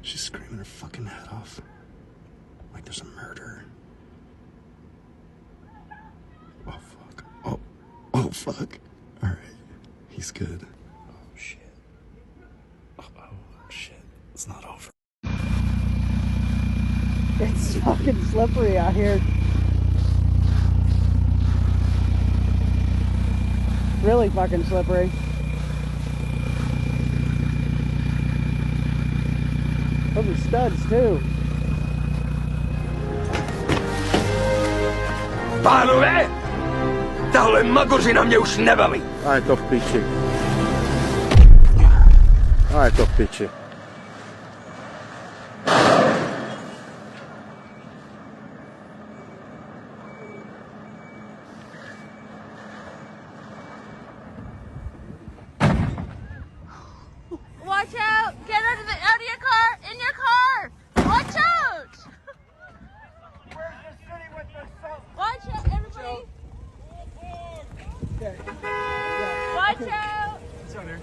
She's screaming her fucking head off. Like there's a murder. Oh, fuck. Oh, fuck. Alright. He's good. Oh, shit. Oh, shit. It's not over. It's fucking slippery out here. Really fucking slippery. Those are studs too. Pánové, tahle magořina mě už nebaví. A je to v piči. A je to v piči. Watch out! Get out of your car! In your car! Watch out! Where's the city with the sun? Watch out, everybody! Okay. Watch out! It's out here.